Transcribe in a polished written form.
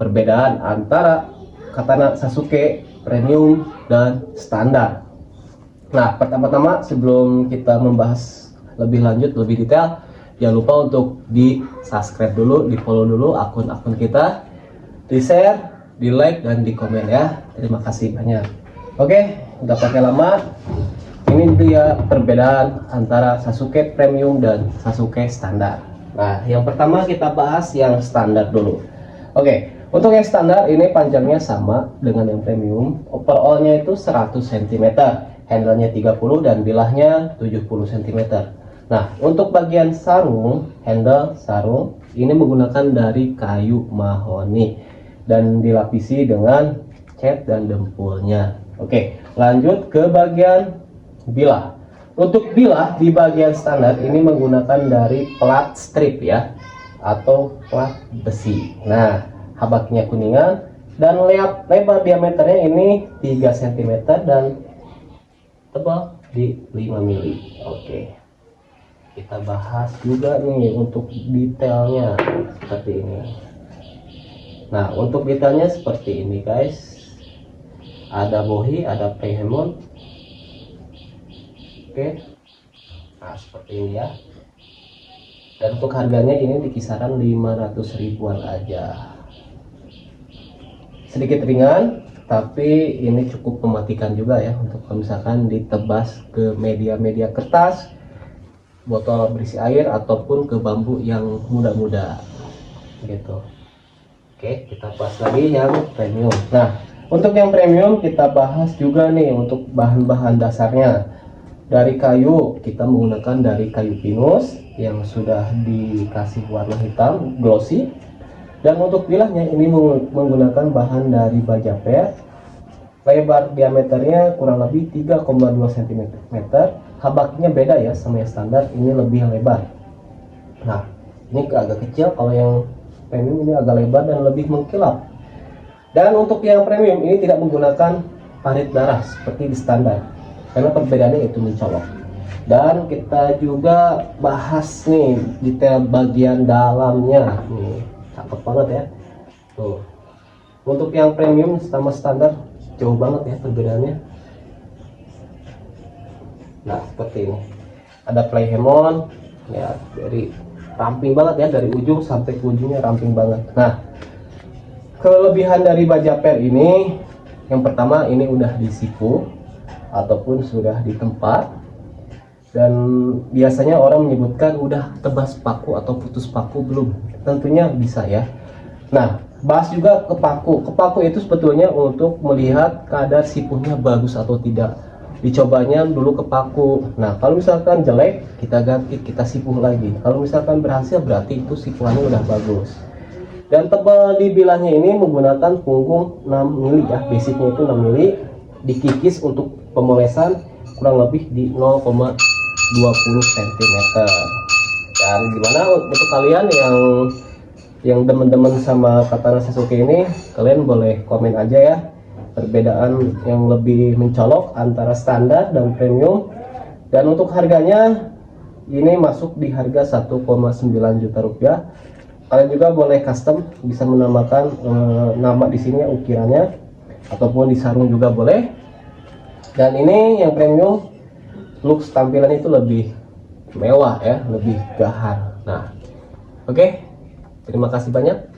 perbedaan antara katana Sasuke premium dan standar. Nah, pertama-tama sebelum kita membahas lebih lanjut, lebih detail, jangan lupa untuk di subscribe dulu, di follow dulu akun-akun kita, di share, di like, dan di komen ya. Terima kasih banyak. Oke, udah pakai lama. Ini dia perbedaan antara Sasuke premium dan Sasuke standar. Nah, yang pertama kita bahas yang standar dulu. Oke, untuk yang standar ini panjangnya sama dengan yang premium. Overallnya itu 100 cm, handle-nya 30 dan bilahnya 70 cm. Nah, untuk bagian sarung, handle sarung ini menggunakan dari kayu mahoni dan dilapisi dengan cat dan dempulnya. Oke, lanjut ke bagian bilah. Untuk bilah di bagian standar ini menggunakan dari plat strip ya, atau plat besi. Nah, habaknya kuningan dan lebar diameternya ini 3 cm dan tebal di 5 mili. Oke, kita bahas juga nih untuk detailnya seperti ini. Nah, untuk detailnya seperti ini guys, ada bohi, ada playhemon. Oke, nah seperti ini ya. Dan untuk harganya ini di kisaran 500 ribuan aja. Sedikit ringan, tapi ini cukup mematikan juga ya untuk kalau misalkan ditebas ke media-media kertas, botol berisi air ataupun ke bambu yang muda-muda gitu. Oke, kita bahas lagi yang premium. Nah, untuk yang premium kita bahas juga nih untuk bahan-bahan dasarnya. Dari kayu kita menggunakan dari kayu pinus yang sudah dikasih warna hitam glossy. Dan untuk bilahnya ini menggunakan bahan dari baja per. Lebar diameternya kurang lebih 3,2 cm. Habaknya beda ya sama yang standar, ini lebih lebar. Nah, ini agak kecil, kalau yang premium ini agak lebar dan lebih mengkilap. Dan untuk yang premium ini tidak menggunakan parit darah seperti di standar, karena perbedaannya itu mencolok. Dan kita juga bahas nih detail bagian dalamnya nih, cakep banget ya tuh. Untuk yang premium sama standar jauh banget ya perbedaannya. Nah, seperti ini ada playhemon ya, dari ramping banget ya, dari ujung sampai ke ujungnya ramping banget. Nah, kelebihan dari baja per ini yang pertama, ini udah disipu ataupun sudah ditempa, dan biasanya orang menyebutkan udah tebas paku atau putus paku belum. Tentunya bisa ya. Nah, bahas juga ke paku. Ke paku itu sebetulnya untuk melihat kadar sipuhnya bagus atau tidak. Dicobanya dulu ke paku. Nah, kalau misalkan jelek kita ganti, kita sipuh lagi. Kalau misalkan berhasil berarti itu sipuhannya udah bagus. Dan tebal di bilahnya ini menggunakan punggung 6 mili ya, basicnya itu 6 mili. Dikikis untuk pemolesan kurang lebih di 0,20 cm. Dan gimana untuk kalian yang demen-demen sama katana Sasuke ini, kalian boleh komen aja ya perbedaan yang lebih mencolok antara standar dan premium. Dan untuk harganya ini masuk di harga 1,9 juta rupiah. Kalian juga boleh custom, bisa menambahkan nama di sini ukirannya, ataupun di sarung juga boleh. Dan ini yang premium, look tampilan itu lebih mewah ya, lebih gahar. Nah, oke, terima kasih banyak.